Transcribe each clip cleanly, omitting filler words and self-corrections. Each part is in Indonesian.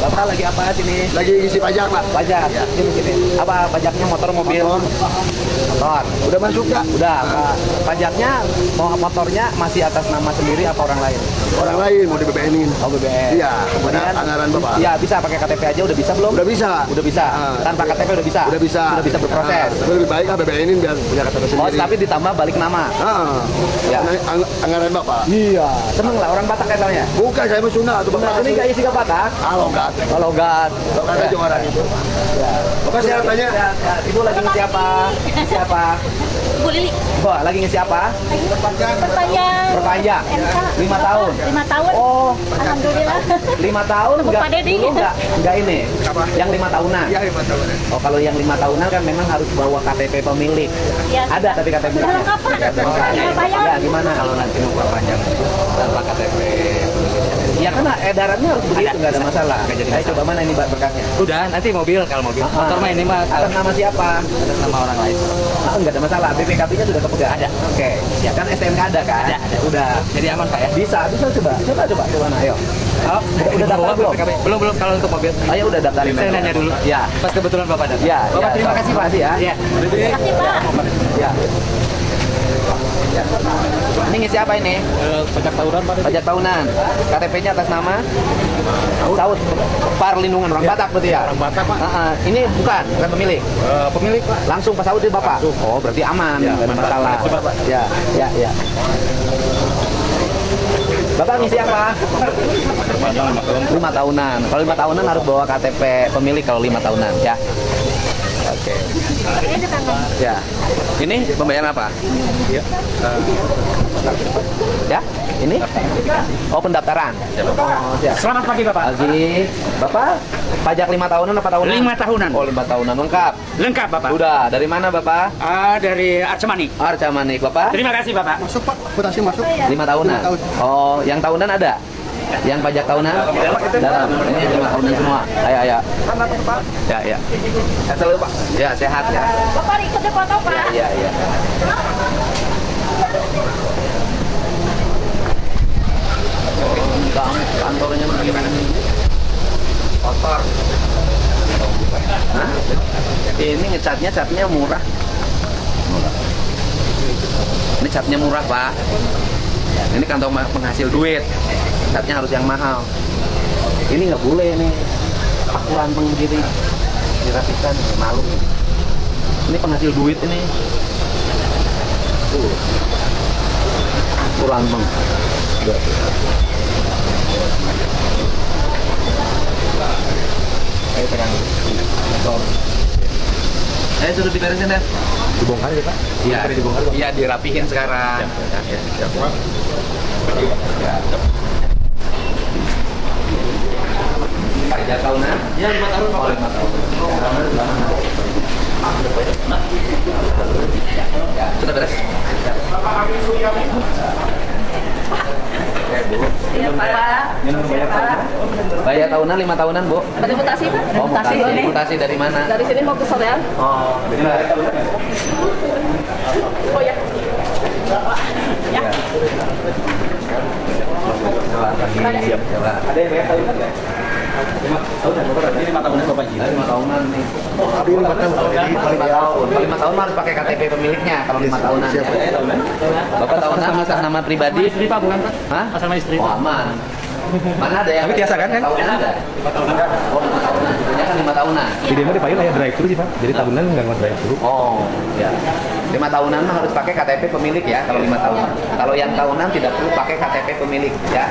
Bapak lagi apa sini? Lagi isi pajak, Pak. Pajak. Sini. Apa pajaknya, motor, mobil? Motor. Udah masuk, Kak? Udah. Pajaknya motornya masih atas nama sendiri apa orang lain? Orang lain mau di BBN-in. Oh, BBM. Iya, kemudian anggaran Bapak. Iya, bisa pakai KTP aja udah bisa belum? Udah bisa. Udah bisa. Tanpa KTP udah bisa. Udah bisa. Sudah bisa berproses. Tapi lebih baik lah BBN-in biar punya KTP Oh, sendiri. tapi ditambah balik nama. Ya. Anggaran Bapak. Iya. Seneng lah orang Batak katanya. Bukan, saya mau Sunda tuh, Bapak. Nah, ini gak isi ke Batak? Kalau enggak. Kalau enggak. Bapak aja orang itu. Bapak sehat tanya. Ibu lagi ngisi apa? Ngisi apa? Bu Lili, Wah, lagi ngisi apa? perpanjang Perpanjang. 5 tahun. 5 tahun. Oh, Alhamdulillah. 5 tahun Tepuk enggak Pak Dedi. dulu enggak ini. Yang 5 tahunan. Iya, 5 tahun. Oh, kalau yang 5 tahunan kan memang harus bawa KTP pemilik. Iya. Ada tapi KTP Sudah lengkap, Pak. Tinggal bayar. Ya, gimana kalau nanti mau perpanjang tanpa KTP? Ya kan edarannya harus begitu, nggak ada masalah. Saya coba mana ini berkasnya? Udah, nanti mobil kalau mobil. Motor mah ini mah Atas nama siapa? atas nama orang lain. Nggak ada masalah. BPKB-nya sudah kepegang. Ada. Oke. Ya kan STNK ada kan? Ada. Udah. Jadi aman Pak ya? Bisa coba. Nah, ayo. Oh, Udah daftar belum? Belum kalau untuk mobil. Ayo udah daftarin. Saya nanya dulu. Ya. Pas kebetulan Bapak datang. Ya. Bapak terima kasih Pak. ya. Iya. Terima kasih, Pak. Ya. Ini ngisi apa ini? Pajak tahunan Pak. Pajak tahunan. KTP-nya atas nama Saud Parlindungan orang Batak berarti ya? Orang Batak Pak. Ini bukan pemilik. Pemilik Pak. Langsung Pak Saud itu Bapak. Oh, berarti aman, Ya, nggak ada aman, Pak. masalah. Terima kasih, Pak. Ya. Bapak ngisi apa? 5 tahunan. Kalau 5 tahunan harus bawa KTP pemilik kalau 5 tahunan ya. Oke. Ya. Ini pembayaran apa? Ya. Ini? Oh, pendaftaran. Oh, siap. Selamat pagi Bapak. Pagi. Bapak pajak 5 tahunan apa tahunan? 5 tahunan. Oh, 5 tahunan lengkap. Lengkap Bapak. Udah, dari mana Bapak? Dari Arcemani. Arca Manik, Bapak? Terima kasih Bapak. Masuk, Pak. Mutasi masuk. 5 tahunan. 5 tahun. Oh, yang tahunan ada? Yang pajak tahunan? Dalam. Ini 5 tahunan semua. Ayo. Ya. Selalu Pak. Ya, sehat ya. Bapak ikut foto, Pak. Iya. Kantornya bagaimana? Kotor. Hah? Ini catnya murah. Ini catnya murah Pak. Ini kantong penghasil duit. Catnya harus yang mahal. Ini nggak boleh nih. Paku ranteng begini. Dirapikan, malu. Ini penghasil duit ini. Tuh. Paku ranteng. Ayo pegang. Ayo suruh diberesin ya. Dibongkar ya, Pak? Iya, iya dirapihin sekarang. Ya. Pajak tahunan? Ya 5 tahun. Oh, 5 tahun. Ya, sudah beres. Iya, Pak. Bayar tahunan 5 tahunan, Bu. Ada mutasi, Pak? Oh, mutasi dari mana? Dari sini mau ke Soreang. Oh, benar. Oh ya. Ya. Coba. Ada yang bayar tahunan nggak? 5 tahunan, Bapak. Ini 5 tahunan Bapak. 5 tahunan nih. Tapi 5 tahun. 5 tahun. 5 tahun harus pakai KTP pemiliknya kalau 5 tahunan. Siapa? Bapak tahunan atas nama pribadi? Istri Pak bukan Pak? Hah? Asal nama istri. Oh, aman. Mana ada yang Tapi biasa kan? Tahunan ada? 5 tahunan. Oh, 5 tahunan. Tentunya kan 5 tahunan. Di demo dipanggil kayak drive thru sih Pak. Jadi tahunan nggak mau drive thru. Oh, ya. 5 tahunan mah harus pakai KTP pemilik ya kalau 5 tahun. Kalau yang tahunan tidak perlu pakai KTP pemilik ya.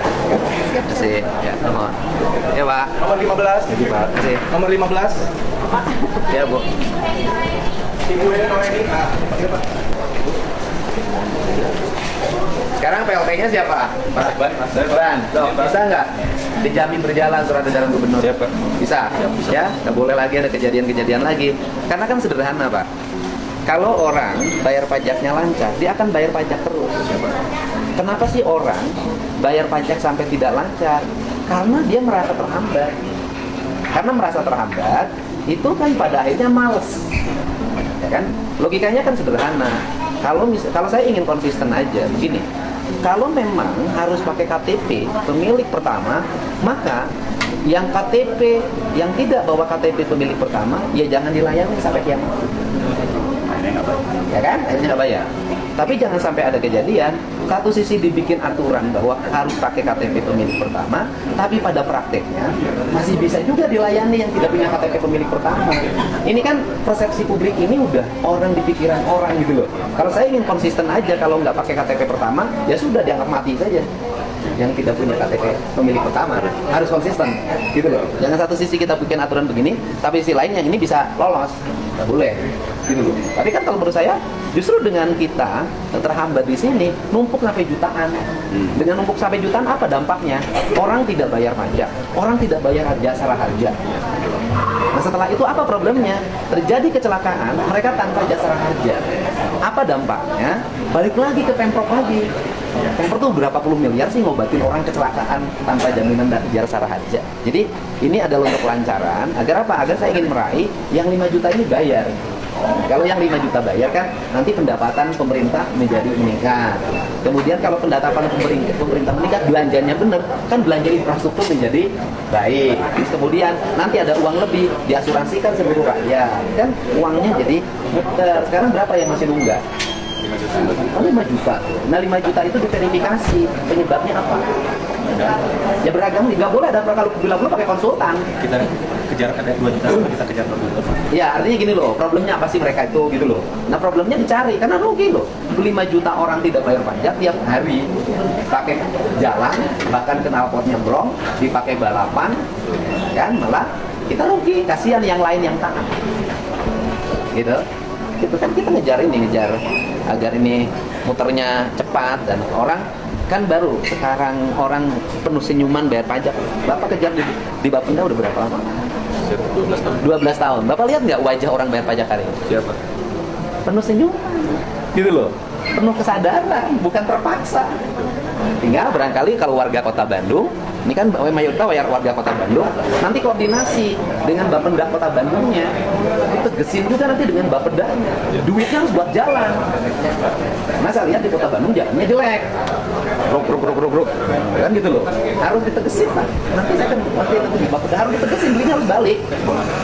Kasih. Ya, mohon. Ya, Pak. Nomor 15. Jadi, Pak. Kasih. Nomor 15. Ya, Bu. Ibu Noeni. Sekarang PLT-nya siapa? Pak Ban. Loh, bisa nggak dijamin berjalan surat edaran gubernur? Siapa? Bisa. Ya, nggak boleh lagi ada kejadian-kejadian lagi. Karena kan sederhana, Pak. Kalau orang bayar pajaknya lancar, dia akan bayar pajak terus. Kenapa sih orang bayar pajak sampai tidak lancar? Karena dia merasa terhambat. Karena merasa terhambat, itu kan pada akhirnya males. Ya kan? Logikanya kan sederhana. Kalau saya ingin konsisten aja, begini. kalau memang harus pakai KTP pemilik pertama, maka yang KTP yang tidak bawa KTP pemilik pertama, ya jangan dilayani sampai kiamat. Ya kan? Akhirnya nggak bayar. Tapi jangan sampai ada kejadian, satu sisi dibikin aturan bahwa harus pakai KTP pemilik pertama, tapi pada prakteknya masih bisa juga dilayani yang tidak punya KTP pemilik pertama. Ini kan persepsi publik ini udah orang di pikiran orang gitu loh. Kalau saya ingin konsisten aja, kalau nggak pakai KTP pertama, ya sudah dianggap mati saja. Yang tidak punya KTP pemilik pertama harus konsisten gitu loh. Jangan satu sisi kita bikin aturan begini, tapi sisi lain yang ini bisa lolos, nggak boleh gitu loh. Tapi kan kalau menurut saya justru dengan kita terhambat di sini numpuk sampai jutaan. Dengan numpuk sampai jutaan apa dampaknya? Orang tidak bayar pajak, orang tidak bayar jasa harja. Nah setelah itu apa problemnya? Terjadi kecelakaan, mereka tanpa jasa harja. Apa dampaknya? Balik lagi ke Pemprov lagi. Pemprov tuh berapa puluh miliar sih ngobatin orang kecelakaan tanpa jaminan dan jasa harja. Jadi ini adalah untuk kelancaran. Agar apa? Agar saya ingin meraih yang 5 juta ini bayar. Kalau yang 5 juta bayar kan nanti pendapatan pemerintah menjadi meningkat. Kemudian kalau pendapatan pemerintah meningkat, belanjanya benar, kan belanja infrastruktur menjadi baik. Terus kemudian nanti ada uang lebih diasuransikan seluruh rakyat. Kan uangnya jadi muter. Sekarang berapa yang masih nunggak? 5 juta. Nah 5 juta itu diverifikasi. Penyebabnya apa? Ya beragam, nggak boleh ada kalau bila perlu pakai konsultan. Kita kejar ada 2 juta, kita kejar 2 juta. Ya artinya gini loh, problemnya apa sih mereka itu gitu loh. Nah problemnya dicari karena rugi loh. 5 juta orang tidak bayar pajak tiap hari, pakai jalan, bahkan knalpotnya brong, dipakai balapan, kan malah kita rugi. Kasihan yang lain yang taat. Gitu. Itu kan kita ngejar agar ini muternya cepat dan orang kan baru sekarang orang penuh senyuman bayar pajak. Bapak kejar di Bapenda udah berapa lama? 12 tahun. 12 tahun. Bapak lihat nggak wajah orang bayar pajak hari ini? Siapa? Penuh senyuman. Gitu loh. Penuh kesadaran, bukan terpaksa. Tinggal barangkali kalau warga Kota Bandung, ini kan mayoritas warga Kota Bandung, nanti koordinasi dengan Bapenda Kota Bandungnya, ditegesin juga nanti dengan Bapendanya. Duitnya harus buat jalan. Karena saya lihat di Kota Bandung jalannya jelek, brok, kan gitu loh. Harus ditegesin lah. Nanti saya kan nanti di Bapenda harus ditegesin, duitnya harus balik.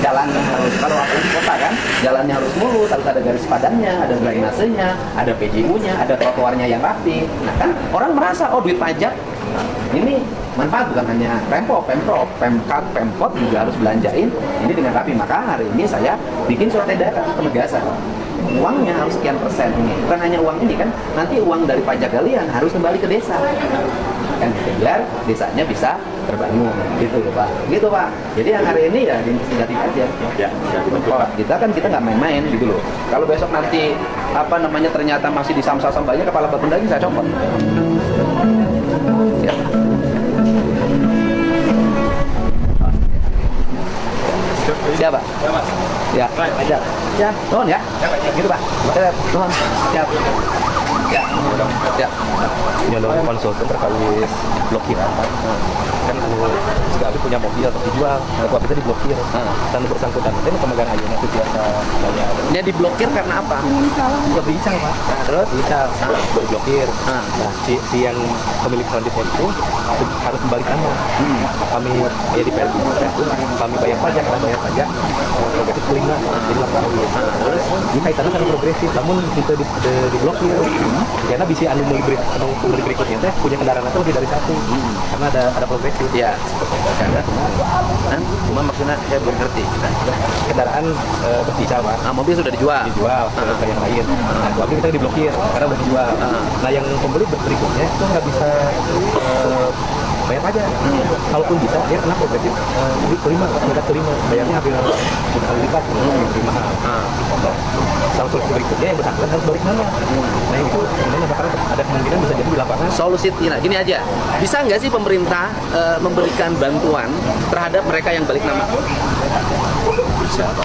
Jalannya harus, kalau aku di kota kan, jalannya harus mulus, harus ada garis padannya, ada drainasenya, ada PJU-nya, ada trotoarnya yang rapi. Nah kan orang merasa, oh duit pajak ini manfaat bukan hanya Pemprov, Pemkat, Pemkot juga harus belanjain ini dengan rapi. Maka hari ini saya bikin surat edaran penegasan. Uangnya harus sekian persen ini. Bukan hanya uang ini kan, nanti uang dari pajak kalian harus kembali ke desa. Kan gitu, biar desanya bisa terbangun. Gitu loh Pak. Gitu Pak. Jadi yang hari ini ya diinvestigatif aja. Ya, kita nggak main-main gitu loh. Kalau besok nanti ternyata masih disamsam banyak kepala Bapendanya saya copot. Ya. Siapa? Ya, aja. Ya, nuhun ya. Gitu Pak. Nuhun. Siap. Ya. Ya. Nyolong konsultan terkait blokiran Pak. Kan Abi punya mobil atau dijual, aku kita diblokir. Dan bersangkutan itu pemegang ayunan itu biasa banyak. Dia diblokir karena apa? Nggak bisa Pak. Terus bisa diblokir. Nah, si yang pemilik kredit itu harus kembali nama. Kami ya di PLB itu kami bayar pajak, progresif kelima jadi 8 tahun. Terus ini kaitannya sama progresif, namun kita diblokir karena bisa anu membeli berikutnya teh punya kendaraan itu lebih dari satu karena ada progresif. Ya. Cuma maksudnya saya belum ngerti. Kendaraan bisa Pak. Mobil sudah dijual. Ke yang lain. Nah, tapi kita diblokir karena udah dijual. Nah, yang pembeli berikutnya itu nggak bisa bayar pajak. Kalaupun bisa, dia kena progresif kelima, bayarnya hampir 10 kali lipat, lebih mahal. Solusi berikutnya yang bersangkutan harus balik nama. Nah itu sebenarnya sekarang ada kemungkinan bisa jadi di lapangan. Solusi gini aja, bisa nggak sih pemerintah memberikan bantuan terhadap mereka yang balik nama? Bisa, Pak.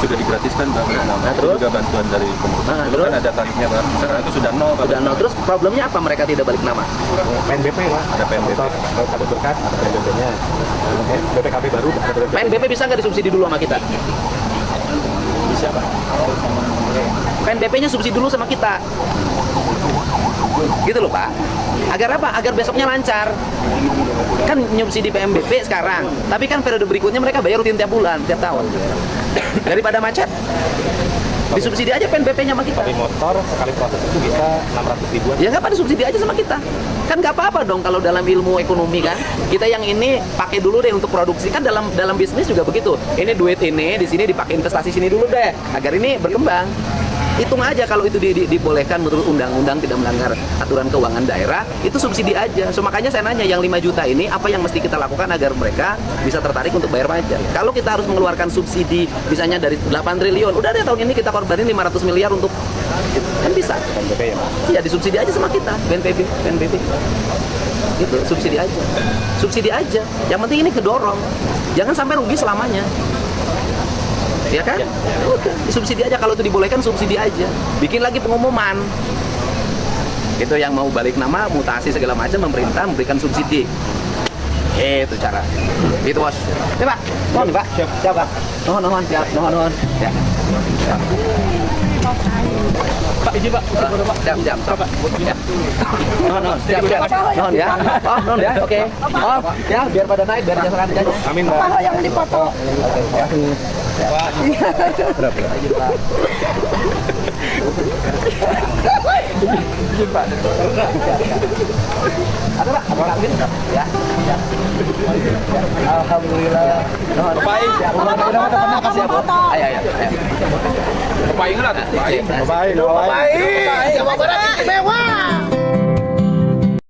Sudah digratiskan Pak. Nah, terus juga bantuan dari pemerintah. Terus kan ada tarifnya Pak. Sekarang itu sudah nol. Sudah nol. Terus problemnya apa mereka tidak balik nama? PNBP Pak. Ada PNBP. Ada berkas, ada PNBP-nya. BPKB baru. PNBP bisa nggak disubsidi dulu sama kita? Bisa Pak. PNBP-nya subsidi dulu sama kita. Gitu loh Pak. Agar apa? Agar besoknya lancar. Kan nyubsidi PNBP sekarang, tapi kan periode berikutnya mereka bayar rutin tiap bulan, tiap tahun. Daripada macet, disubsidi aja PNBP-nya sama kita. Dari motor sekali proses itu bisa 600 ribuan. Ya nggak apa, disubsidi aja sama kita. Kan nggak apa-apa dong kalau dalam ilmu ekonomi kan. Kita yang ini pakai dulu deh untuk produksi. Kan dalam bisnis juga begitu. Ini duit ini di sini dipakai investasi sini dulu deh, agar ini berkembang. Hitung aja kalau itu dibolehkan menurut undang-undang tidak melanggar aturan keuangan daerah, itu subsidi aja. So makanya saya nanya yang 5 juta ini apa yang mesti kita lakukan agar mereka bisa tertarik untuk bayar pajak. Kalau kita harus mengeluarkan subsidi misalnya dari 8 triliun, udah deh tahun ini kita korbanin 500 miliar untuk kan bisa. PNBP ya Pak? Iya, disubsidi aja sama kita, PNBP. Gitu, subsidi aja. Subsidi aja. Yang penting ini kedorong. Jangan sampai rugi selamanya. Ya kan? Udah, subsidi aja, kalau itu dibolehkan subsidi aja. Bikin lagi pengumuman. Itu yang mau balik nama, mutasi segala macam, pemerintah memberikan subsidi. Itu cara. Itu Bos. Ya Pak. Mohon Pak. Siap Pak. Mohon. Ya. Pak, izin Pak. Siap. Ya. Mohon ya. Oh, mohon ya. Oke. Oh, ya biar pada naik, biar jasa rancanya. Amin Pak. Yang dipotong. Pak. Izin Pak. Ada Pak? Ya. Alhamdulillah. Baik. Siap. Ayo. Baik enggak? Baik. Baik. Jawa Barat istimewa.